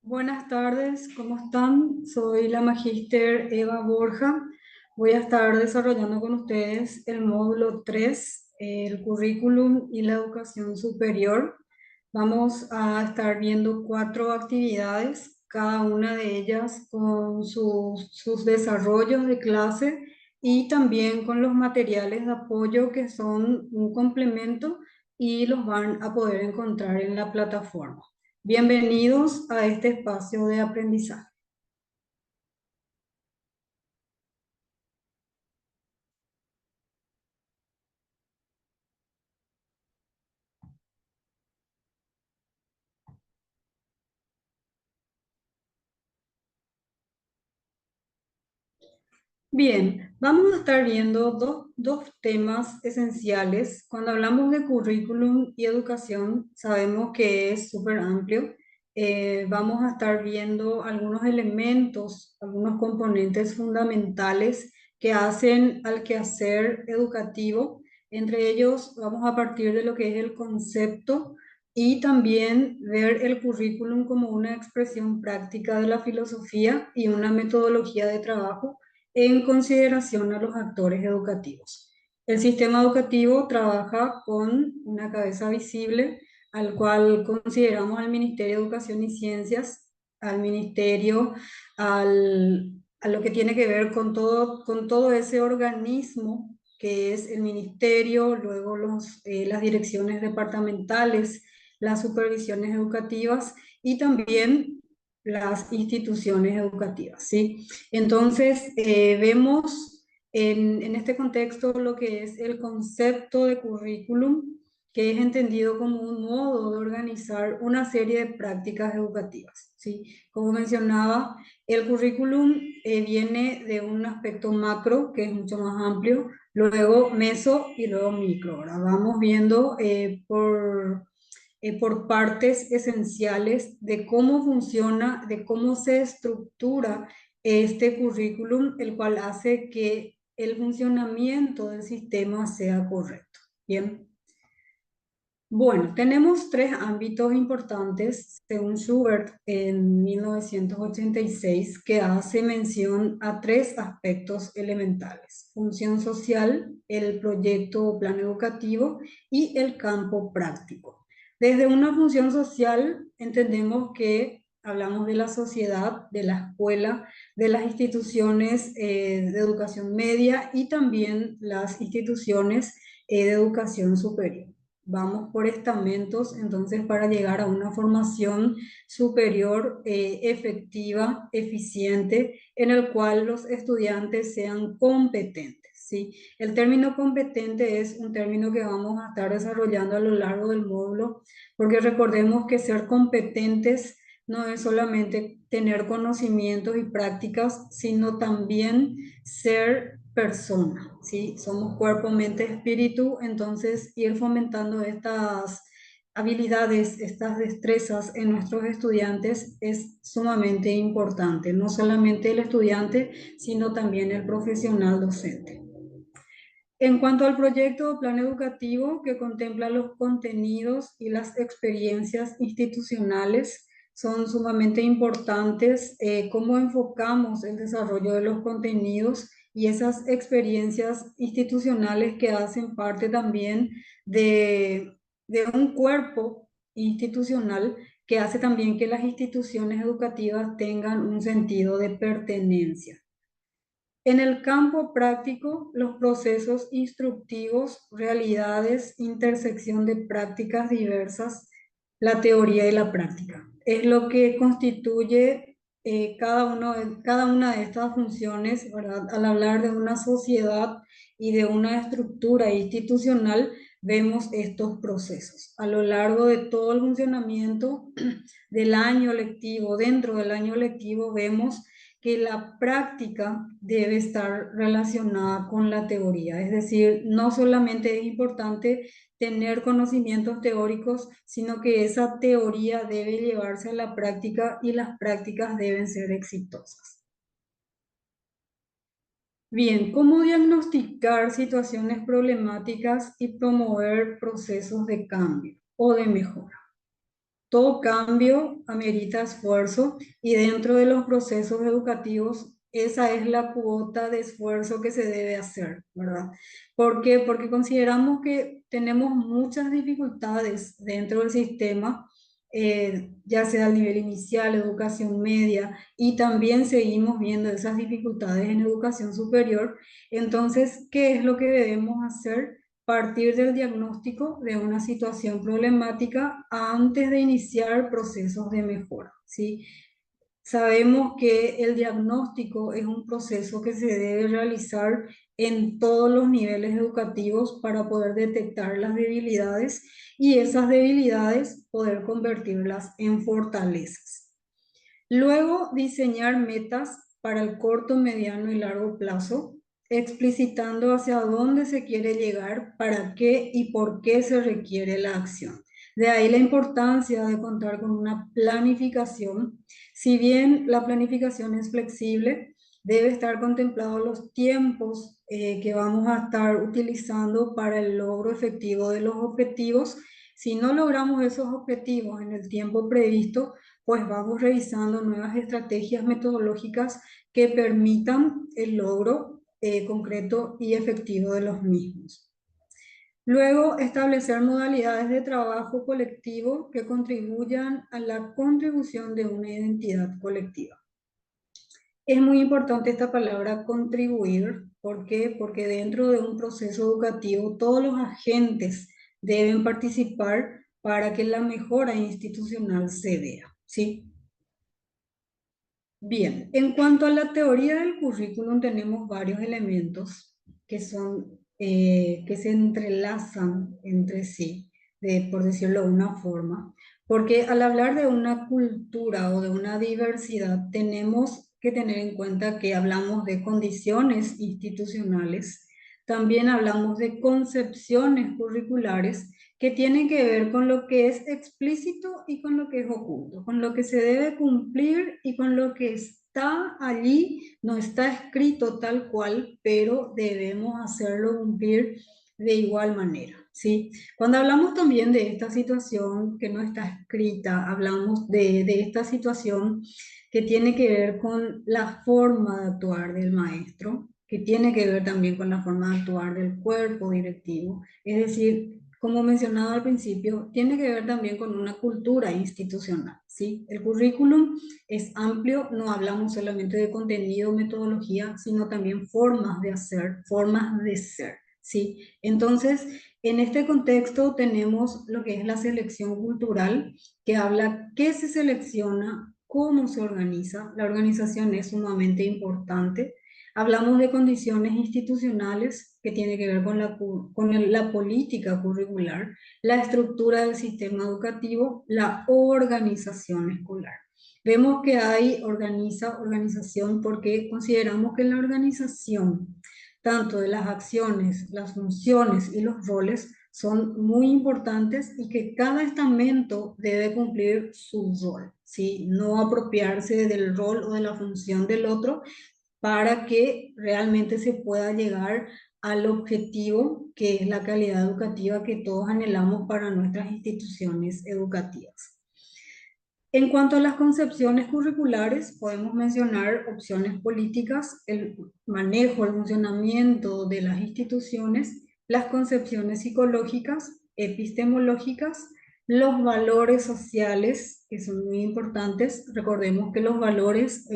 Buenas tardes, ¿cómo están? Soy la magíster Eva Borja. Voy a estar desarrollando con ustedes el módulo 3, el currículum y la educación superior. Vamos a estar viendo 4 actividades, cada una de ellas con sus desarrollos de clase y también con los materiales de apoyo que son un complemento y los van a poder encontrar en la plataforma. Bienvenidos a este espacio de aprendizaje. Bien, vamos a estar viendo dos temas esenciales. Cuando hablamos de currículum y educación, sabemos que es súper amplio. Vamos a estar viendo algunos elementos, algunos componentes fundamentales que hacen al quehacer educativo. Entre ellos, vamos a partir de lo que es el concepto y también ver el currículum como una expresión práctica de la filosofía y una metodología de trabajo en consideración a los actores educativos. El sistema educativo trabaja con una cabeza visible, al cual consideramos al Ministerio de Educación y Ciencias, al Ministerio, a lo que tiene que ver con todo ese organismo que es el Ministerio, luego las direcciones departamentales, las supervisiones educativas y también las instituciones educativas, ¿sí? Entonces, vemos en este contexto lo que es el concepto de currículum, que es entendido como un modo de organizar una serie de prácticas educativas, ¿sí? Como mencionaba, el currículum viene de un aspecto macro, que es mucho más amplio, luego meso y luego micro. Ahora vamos viendo por partes esenciales de cómo funciona, de cómo se estructura este currículum, el cual hace que el funcionamiento del sistema sea correcto. Bien. Bueno, tenemos 3 ámbitos importantes, según Schubert en 1986, que hace mención a 3 aspectos elementales: función social, el proyecto o plan educativo y el campo práctico. Desde una función social entendemos que hablamos de la sociedad, de la escuela, de las instituciones de educación media y también las instituciones de educación superior. Vamos por estamentos, entonces, para llegar a una formación superior efectiva, eficiente, en el cual los estudiantes sean competentes, ¿sí? El término competente es un término que vamos a estar desarrollando a lo largo del módulo, porque recordemos que ser competentes no es solamente tener conocimientos y prácticas, sino también ser persona, ¿sí? Somos cuerpo, mente, espíritu, entonces ir fomentando estas habilidades, estas destrezas en nuestros estudiantes es sumamente importante, no solamente el estudiante, sino también el profesional docente. En cuanto al proyecto o plan educativo que contempla los contenidos y las experiencias institucionales, son sumamente importantes cómo enfocamos el desarrollo de los contenidos y esas experiencias institucionales que hacen parte también de un cuerpo institucional que hace también que las instituciones educativas tengan un sentido de pertenencia. En el campo práctico, los procesos instructivos, realidades, intersección de prácticas diversas, la teoría y la práctica. Es lo que constituye cada una de estas funciones, ¿verdad? Al hablar de una sociedad y de una estructura institucional, vemos estos procesos. A lo largo de todo el funcionamiento del año lectivo, dentro del año lectivo, vemos que la práctica debe estar relacionada con la teoría. Es decir, no solamente es importante tener conocimientos teóricos, sino que esa teoría debe llevarse a la práctica y las prácticas deben ser exitosas. Bien, ¿cómo diagnosticar situaciones problemáticas y promover procesos de cambio o de mejora? Todo cambio amerita esfuerzo y dentro de los procesos educativos esa es la cuota de esfuerzo que se debe hacer, ¿verdad? ¿Por qué? Porque consideramos que tenemos muchas dificultades dentro del sistema, ya sea a nivel inicial, educación media, y también seguimos viendo esas dificultades en educación superior. Entonces, ¿qué es lo que debemos hacer? Partir del diagnóstico de una situación problemática antes de iniciar procesos de mejora, ¿sí? Sabemos que el diagnóstico es un proceso que se debe realizar en todos los niveles educativos para poder detectar las debilidades y esas debilidades poder convertirlas en fortalezas. Luego, diseñar metas para el corto, mediano y largo plazo, explicitando hacia dónde se quiere llegar, para qué y por qué se requiere la acción. De ahí la importancia de contar con una planificación. Si bien la planificación es flexible, debe estar contemplados los tiempos que vamos a estar utilizando para el logro efectivo de los objetivos. Si no logramos esos objetivos en el tiempo previsto, pues vamos revisando nuevas estrategias metodológicas que permitan el logro concreto y efectivo de los mismos. Luego, establecer modalidades de trabajo colectivo que contribuyan a la contribución de una identidad colectiva. Es muy importante esta palabra contribuir. ¿Por qué? Porque dentro de un proceso educativo todos los agentes deben participar para que la mejora institucional se vea, ¿sí? Bien, en cuanto a la teoría del currículum, tenemos varios elementos que son, que se entrelazan entre sí, por decirlo de una forma, porque al hablar de una cultura o de una diversidad, tenemos que tener en cuenta que hablamos de condiciones institucionales, también hablamos de concepciones curriculares que tienen que ver con lo que es explícito y con lo que es oculto, con lo que se debe cumplir y con lo que está allí, no está escrito tal cual, pero debemos hacerlo cumplir de igual manera, ¿sí? Cuando hablamos también de esta situación que no está escrita, hablamos de esta situación que tiene que ver con la forma de actuar del maestro, que tiene que ver también con la forma de actuar del cuerpo directivo, es decir, como mencionado al principio, tiene que ver también con una cultura institucional, ¿sí? El currículum es amplio, no hablamos solamente de contenido, metodología, sino también formas de hacer, formas de ser, ¿sí? Entonces, en este contexto tenemos lo que es la selección cultural, que habla qué se selecciona, cómo se organiza. La organización es sumamente importante. Hablamos de condiciones institucionales que tiene que ver con la política curricular, la estructura del sistema educativo, la organización escolar. Vemos que hay organización porque consideramos que la organización, tanto de las acciones, las funciones y los roles, son muy importantes y que cada estamento debe cumplir su rol, ¿sí? No apropiarse del rol o de la función del otro, para que realmente se pueda llegar al objetivo que es la calidad educativa que todos anhelamos para nuestras instituciones educativas. En cuanto a las concepciones curriculares, podemos mencionar opciones políticas, el manejo, el funcionamiento de las instituciones, las concepciones psicológicas, epistemológicas, los valores sociales, que son muy importantes. Recordemos que los valores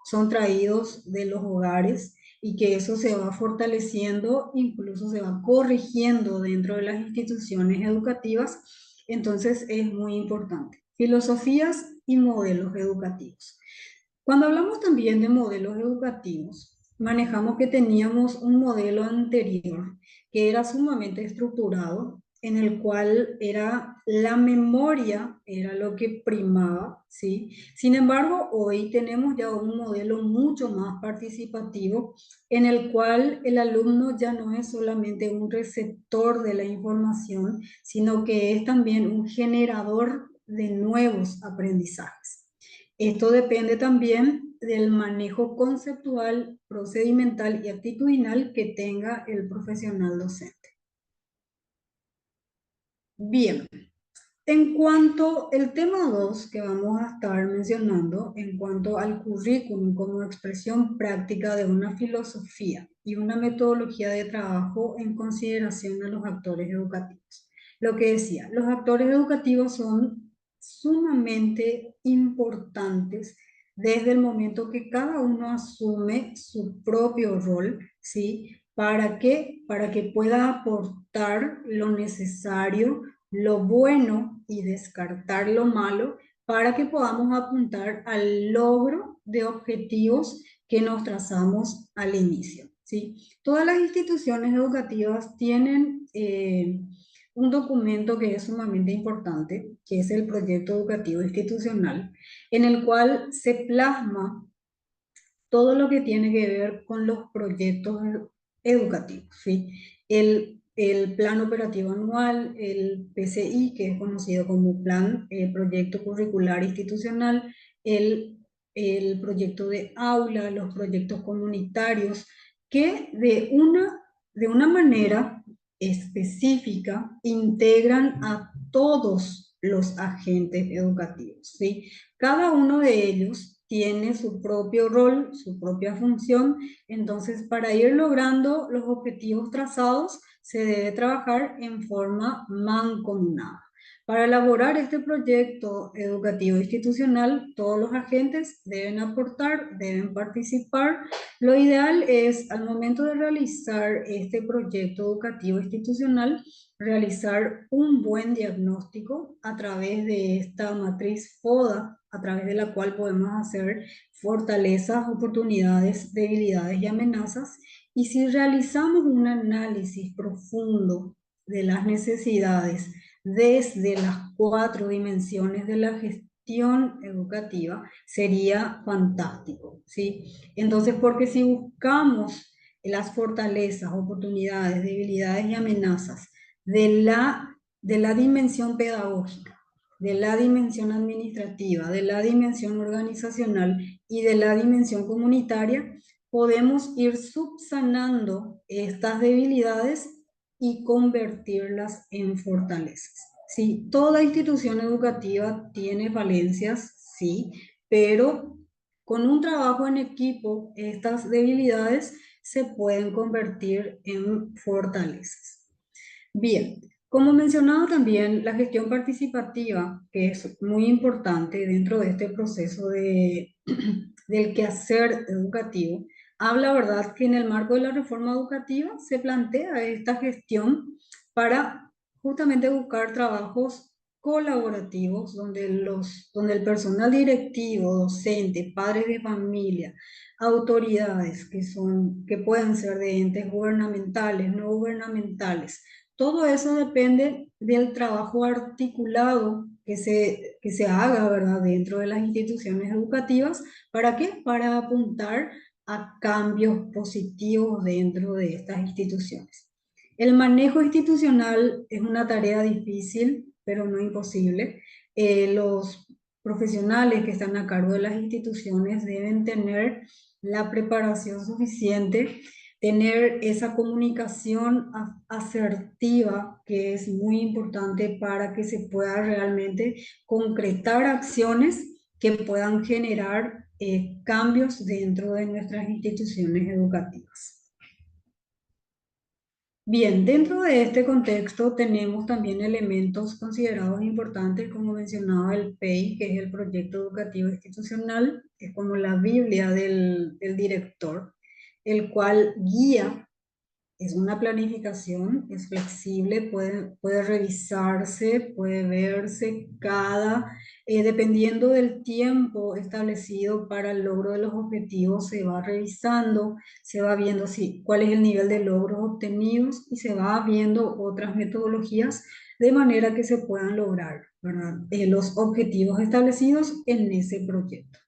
son traídos de los hogares y que eso se va fortaleciendo, incluso se va corrigiendo dentro de las instituciones educativas, entonces es muy importante. Filosofías y modelos educativos. Cuando hablamos también de modelos educativos, manejamos que teníamos un modelo anterior que era sumamente estructurado, en el cual era la memoria, era lo que primaba, ¿sí? Sin embargo, hoy tenemos ya un modelo mucho más participativo, en el cual el alumno ya no es solamente un receptor de la información, sino que es también un generador de nuevos aprendizajes. Esto depende también del manejo conceptual, procedimental y actitudinal que tenga el profesional docente. Bien, En cuanto al tema 2 que vamos a estar mencionando, en cuanto al currículum como expresión práctica de una filosofía y una metodología de trabajo en consideración a los actores educativos. Lo que decía, los actores educativos son sumamente importantes desde el momento que cada uno asume su propio rol, ¿sí? ¿Para qué? Para que pueda aportar lo necesario, lo bueno y descartar lo malo para que podamos apuntar al logro de objetivos que nos trazamos al inicio, ¿sí? Todas las instituciones educativas tienen un documento que es sumamente importante, que es el proyecto educativo institucional, en el cual se plasma todo lo que tiene que ver con los proyectos educativos, ¿sí? El plan operativo anual, el PCI, que es conocido como Plan Proyecto Curricular Institucional, el, el proyecto de aula, los proyectos comunitarios, que de una manera específica integran a todos los agentes educativos, ¿sí? Cada uno de ellos tiene su propio rol, su propia función, entonces para ir logrando los objetivos trazados se debe trabajar en forma mancomunada. Para elaborar este proyecto educativo institucional, todos los agentes deben aportar, deben participar. Lo ideal es, al momento de realizar este proyecto educativo institucional, realizar un buen diagnóstico a través de esta matriz FODA, a través de la cual podemos hacer fortalezas, oportunidades, debilidades y amenazas. Y si realizamos un análisis profundo de las necesidades desde las 4 dimensiones de la gestión educativa, sería fantástico, ¿sí? Entonces, porque si buscamos las fortalezas, oportunidades, debilidades y amenazas de la dimensión pedagógica, de la dimensión administrativa, de la dimensión organizacional y de la dimensión comunitaria, podemos ir subsanando estas debilidades y convertirlas en fortalezas. Sí, toda institución educativa tiene falencias, sí, pero con un trabajo en equipo, estas debilidades se pueden convertir en fortalezas. Bien, como mencionaba también, la gestión participativa, que es muy importante dentro de este proceso del quehacer educativo, habla, ¿verdad?, que en el marco de la reforma educativa se plantea esta gestión para justamente buscar trabajos colaborativos donde el personal directivo, docente, padres de familia, autoridades que pueden ser de entes gubernamentales, no gubernamentales, todo eso depende del trabajo articulado que se haga, ¿verdad?, dentro de las instituciones educativas. ¿Para qué? Para apuntar a cambios positivos dentro de estas instituciones. El manejo institucional es una tarea difícil, pero no imposible. Los profesionales que están a cargo de las instituciones deben tener la preparación suficiente, tener esa comunicación asertiva que es muy importante para que se pueda realmente concretar acciones que puedan generar cambios dentro de nuestras instituciones educativas. Bien, dentro de este contexto tenemos también elementos considerados importantes, como mencionaba el PEI, que es el Proyecto Educativo Institucional, que es como la Biblia del director, el cual guía. Es una planificación, es flexible, puede revisarse, puede verse dependiendo del tiempo establecido para el logro de los objetivos, se va revisando, se va viendo cuál es el nivel de logros obtenidos y se va viendo otras metodologías de manera que se puedan lograr, ¿verdad?, los objetivos establecidos en ese proyecto,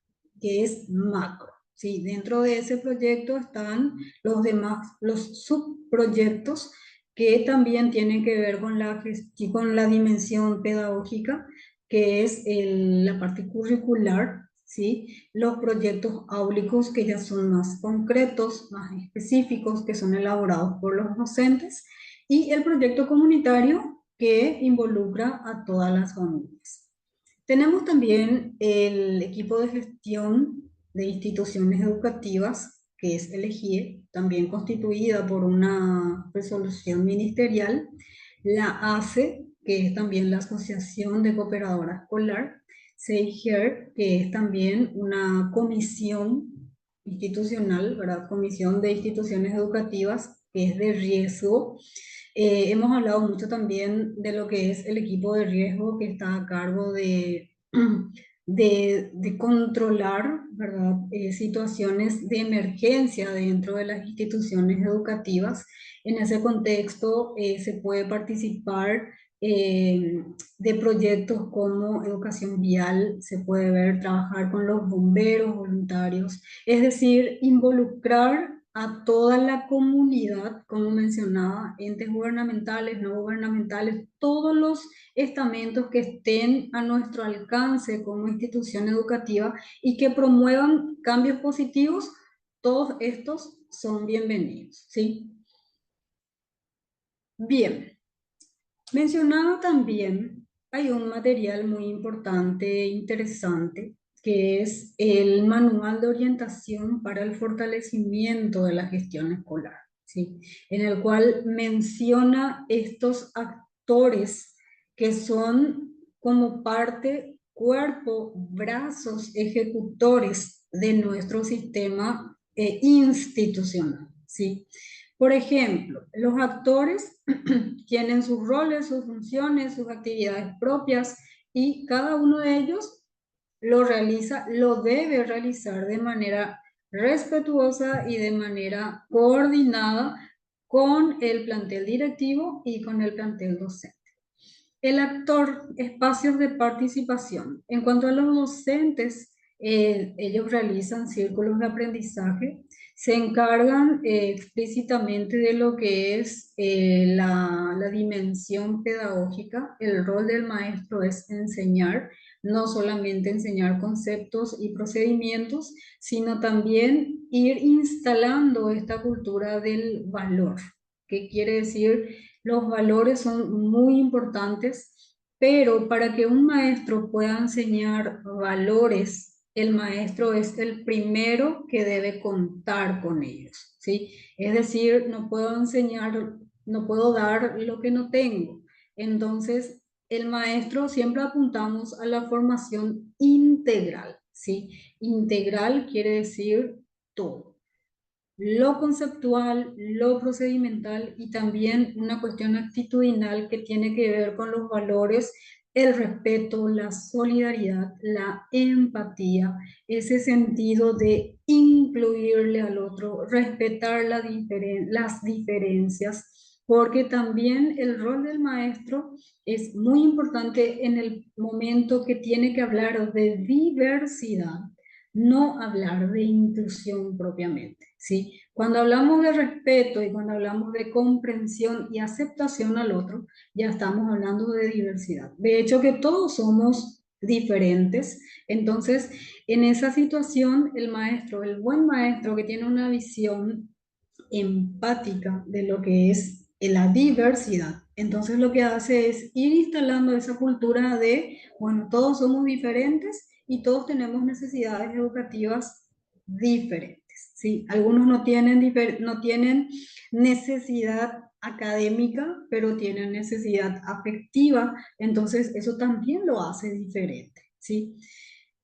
que es macro. Sí, dentro de ese proyecto están los demás, los subproyectos que también tienen que ver con la dimensión pedagógica, que es la parte curricular, ¿sí? Los proyectos áulicos que ya son más concretos, más específicos, que son elaborados por los docentes, y el proyecto comunitario, que involucra a todas las familias. Tenemos también el equipo de gestión de instituciones educativas, que es el EGIE, también constituida por una resolución ministerial, la ACE, que es también la Asociación de Cooperadora Escolar, SEIGER, que es también una comisión institucional, ¿verdad? Comisión de Instituciones Educativas, que es de riesgo. Hemos hablado mucho también de lo que es el equipo de riesgo que está a cargo de controlar, ¿verdad? Situaciones de emergencia dentro de las instituciones educativas. En ese contexto se puede participar eh, de proyectos como educación vial, se puede ver trabajar con los bomberos voluntarios, es decir, involucrar a toda la comunidad, como mencionaba, entes gubernamentales, no gubernamentales, todos los estamentos que estén a nuestro alcance como institución educativa y que promuevan cambios positivos, todos estos son bienvenidos, ¿sí? Bien, mencionaba también, hay un material muy importante e interesante, que es el Manual de Orientación para el Fortalecimiento de la Gestión Escolar, ¿sí? En el cual menciona estos actores que son como parte, cuerpo, brazos ejecutores de nuestro sistema institucional, ¿sí? Por ejemplo, los actores tienen sus roles, sus funciones, sus actividades propias y cada uno de ellos lo realiza, lo debe realizar de manera respetuosa y de manera coordinada con el plantel directivo y con el plantel docente. El actor, espacios de participación. En cuanto a los docentes, ellos realizan círculos de aprendizaje, se encargan explícitamente de lo que es la dimensión pedagógica. El rol del maestro es enseñar, no solamente enseñar conceptos y procedimientos, sino también ir instalando esta cultura del valor. ¿Qué quiere decir? Los valores son muy importantes, pero para que un maestro pueda enseñar valores, el maestro es el primero que debe contar con ellos, ¿sí? Es decir, no puedo enseñar, no puedo dar lo que no tengo. Entonces, el maestro siempre apuntamos a la formación integral, ¿sí? Integral quiere decir todo, lo conceptual, lo procedimental y también una cuestión actitudinal que tiene que ver con los valores, el respeto, la solidaridad, la empatía, ese sentido de incluirle al otro, respetar las diferencias, porque también el rol del maestro es muy importante en el momento que tiene que hablar de diversidad, no hablar de inclusión propiamente, ¿sí? Cuando hablamos de respeto y cuando hablamos de comprensión y aceptación al otro, ya estamos hablando de diversidad. De hecho, que todos somos diferentes. Entonces, en esa situación, el maestro, el buen maestro que tiene una visión empática de lo que es la diversidad. Entonces lo que hace es ir instalando esa cultura de, bueno, todos somos diferentes y todos tenemos necesidades educativas diferentes, ¿sí? Algunos no tienen necesidad académica, pero tienen necesidad afectiva, entonces eso también lo hace diferente, ¿sí?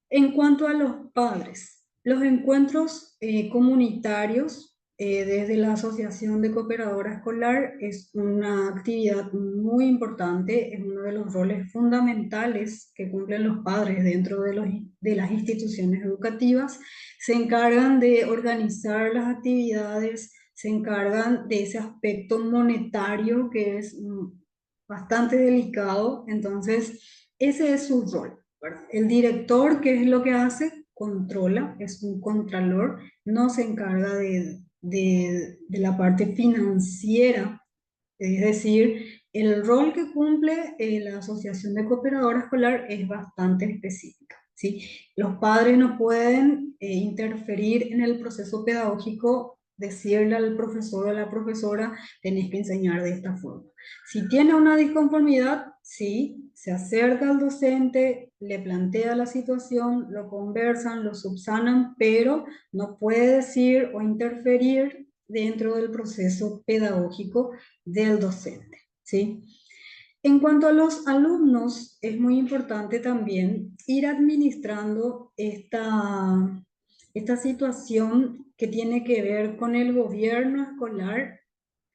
En cuanto a los padres, los encuentros comunitarios desde la Asociación de Cooperadora Escolar es una actividad muy importante, es uno de los roles fundamentales que cumplen los padres dentro de las instituciones educativas. Se encargan de organizar las actividades, se encargan de ese aspecto monetario que es bastante delicado, entonces ese es su rol, ¿verdad? El director, ¿qué es lo que hace? Controla, es un contralor, no se encarga de la parte financiera, es decir, el rol que cumple la Asociación de Cooperadora Escolar es bastante específica, ¿sí? Los padres no pueden interferir en el proceso pedagógico decirle al profesor o a la profesora, tenés que enseñar de esta forma. Si tiene una disconformidad, sí, se acerca al docente, le plantea la situación, lo conversan, lo subsanan, pero no puede decir o interferir dentro del proceso pedagógico del docente, ¿sí? En cuanto a los alumnos, es muy importante también ir administrando esta situación que tiene que ver con el gobierno escolar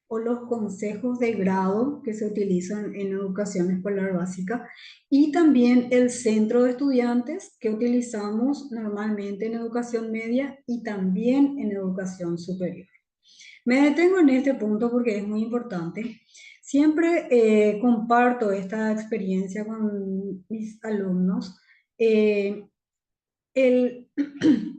o los consejos de grado que se utilizan en educación escolar básica y también el centro de estudiantes que utilizamos normalmente en educación media y también en educación superior. Me detengo en este punto porque es muy importante. Siempre comparto esta experiencia con mis alumnos. Eh, el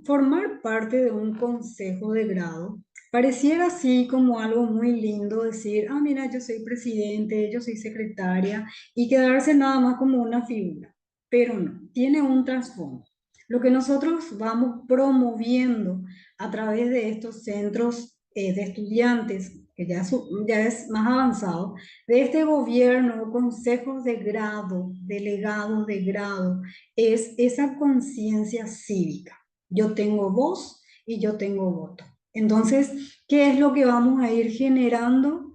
formar parte de un consejo de grado pareciera así como algo muy lindo decir, ah, mira, yo soy presidente, yo soy secretaria, y quedarse nada más como una figura, pero no, tiene un trasfondo. Lo que nosotros vamos promoviendo a través de estos centros de estudiantes, que ya es más avanzado, de este gobierno, consejos de grado, delegados de grado, es esa conciencia cívica. Yo tengo voz y yo tengo voto. Entonces, ¿qué es lo que vamos a ir generando?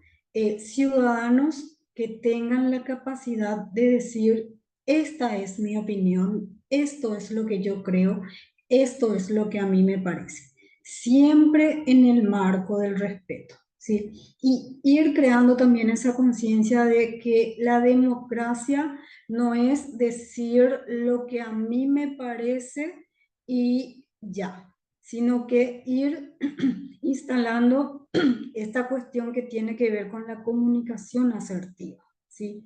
Ciudadanos que tengan la capacidad de decir, esta es mi opinión, esto es lo que yo creo, esto es lo que a mí me parece. Siempre en el marco del respeto, ¿sí? Y ir creando también esa conciencia de que la democracia no es decir lo que a mí me parece y ya, sino que ir instalando esta cuestión que tiene que ver con la comunicación asertiva, ¿sí?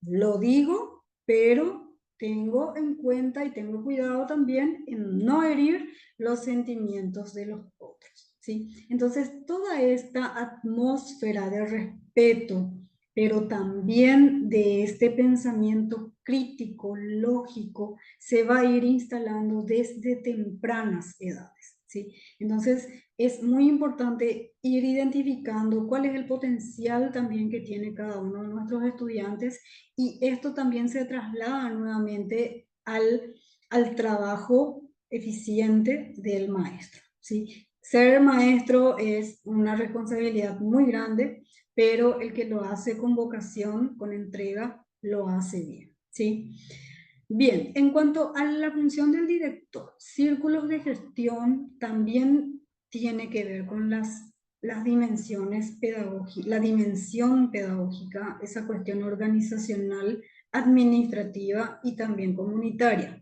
Lo digo, pero tengo en cuenta y tengo cuidado también en no herir los sentimientos de los otros, ¿sí? Entonces, toda esta atmósfera de respeto, pero también de este pensamiento crítico, lógico, se va a ir instalando desde tempranas edades, ¿sí? Entonces, es muy importante ir identificando cuál es el potencial también que tiene cada uno de nuestros estudiantes y esto también se traslada nuevamente al trabajo eficiente del maestro, ¿sí? Ser maestro es una responsabilidad muy grande, pero el que lo hace con vocación, con entrega, lo hace bien, ¿sí? Bien, en cuanto a la función del director, círculos de gestión también tiene que ver con las dimensiones pedagógicas, la dimensión pedagógica, esa cuestión organizacional, administrativa y también comunitaria.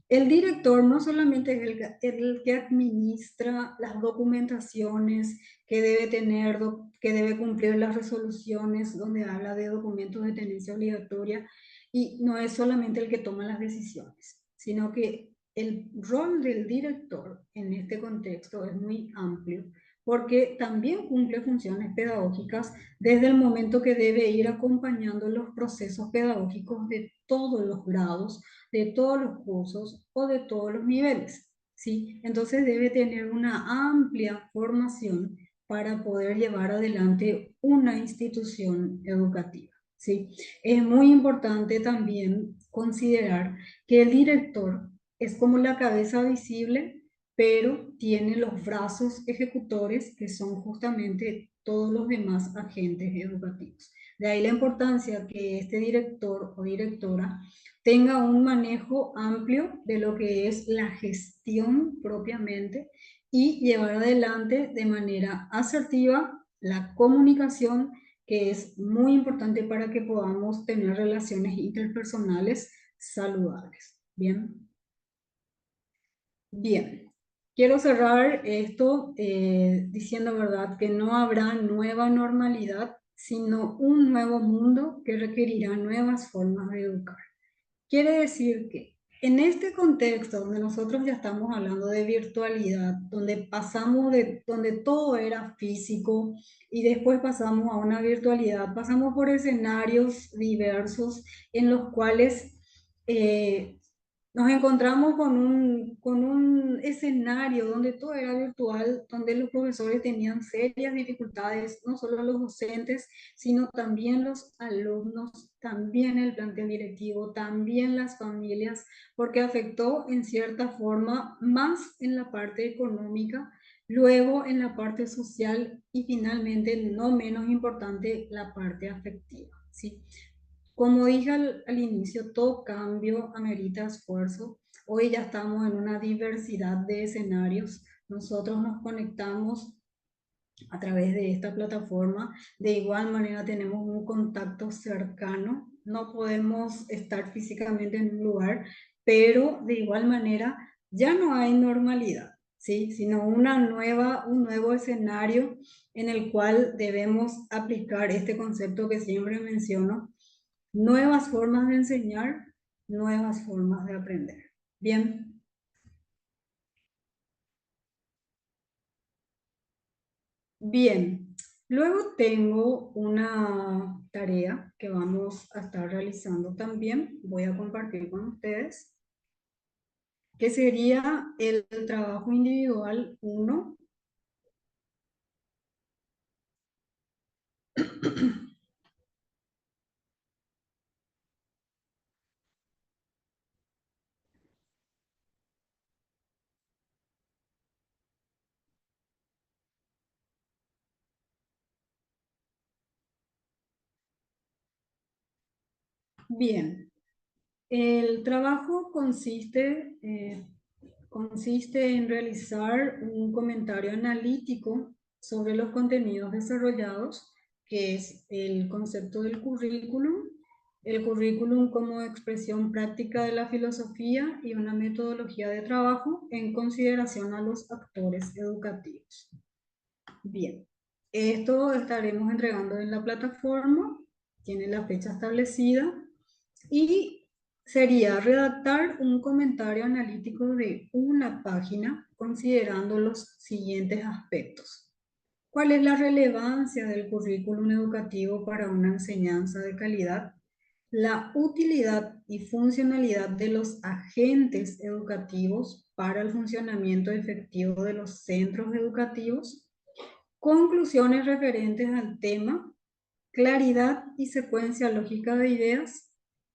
El director no solamente es el que administra las documentaciones que debe tener, que debe cumplir las resoluciones donde habla de documentos de tenencia obligatoria, y no es solamente el que toma las decisiones, sino que el rol del director en este contexto es muy amplio, porque también cumple funciones pedagógicas desde el momento que debe ir acompañando los procesos pedagógicos de todos los grados, de todos los cursos o de todos los niveles, ¿sí? Entonces debe tener una amplia formación para poder llevar adelante una institución educativa, ¿sí? Es muy importante también considerar que el director es como la cabeza visible, pero tiene los brazos ejecutores que son justamente todos los demás agentes educativos. De ahí la importancia que este director o directora tenga un manejo amplio de lo que es la gestión propiamente y llevar adelante de manera asertiva la comunicación, que es muy importante para que podamos tener relaciones interpersonales saludables. Bien, bien. Quiero cerrar esto diciendo, ¿verdad?, que no habrá nueva normalidad, sino un nuevo mundo que requerirá nuevas formas de educar. Quiere decir que en este contexto donde nosotros ya estamos hablando de virtualidad, donde pasamos de donde todo era físico y después pasamos a una virtualidad, pasamos por escenarios diversos en los cuales eh, nos encontramos con un escenario donde todo era virtual, donde los profesores tenían serias dificultades, no solo los docentes, sino también los alumnos, también el plantel directivo, también las familias, porque afectó en cierta forma más en la parte económica, luego en la parte social y finalmente, no menos importante, la parte afectiva, ¿sí? Como dije al inicio, todo cambio amerita esfuerzo. Hoy ya estamos en una diversidad de escenarios. Nosotros nos conectamos a través de esta plataforma. De igual manera tenemos un contacto cercano. No podemos estar físicamente en un lugar, pero de igual manera ya no hay normalidad, ¿sí? Sino un nuevo escenario en el cual debemos aplicar este concepto que siempre menciono: nuevas formas de enseñar, nuevas formas de aprender. Bien, bien. Luego tengo una tarea que vamos a estar realizando también. Voy a compartir con ustedes, que sería el trabajo individual uno. Bien, el trabajo consiste en realizar un comentario analítico sobre los contenidos desarrollados, que es el concepto del currículum, el currículum como expresión práctica de la filosofía y una metodología de trabajo en consideración a los actores educativos. Bien, esto estaremos entregando en la plataforma, tiene la fecha establecida y sería redactar un comentario analítico de una página considerando los siguientes aspectos. ¿Cuál es la relevancia del currículum educativo para una enseñanza de calidad? La utilidad y funcionalidad de los agentes educativos para el funcionamiento efectivo de los centros educativos. Conclusiones referentes al tema, claridad y secuencia lógica de ideas,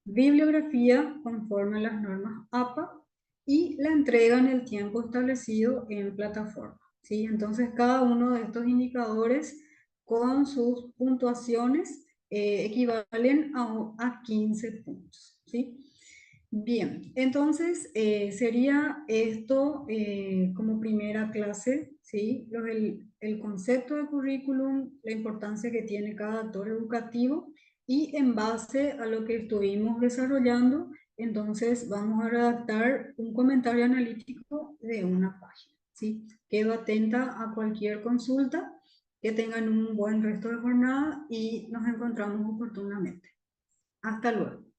bibliografía conforme a las normas APA y la entrega en el tiempo establecido en plataforma, ¿sí? Entonces, cada uno de estos indicadores con sus puntuaciones equivalen a 15 puntos, ¿sí? Bien, entonces sería esto como primera clase, ¿sí? El concepto de currículum, la importancia que tiene cada actor educativo y en base a lo que estuvimos desarrollando, entonces vamos a redactar un comentario analítico de una página, ¿sí? Quedo atenta a cualquier consulta, que tengan un buen resto de jornada y nos encontramos oportunamente. Hasta luego.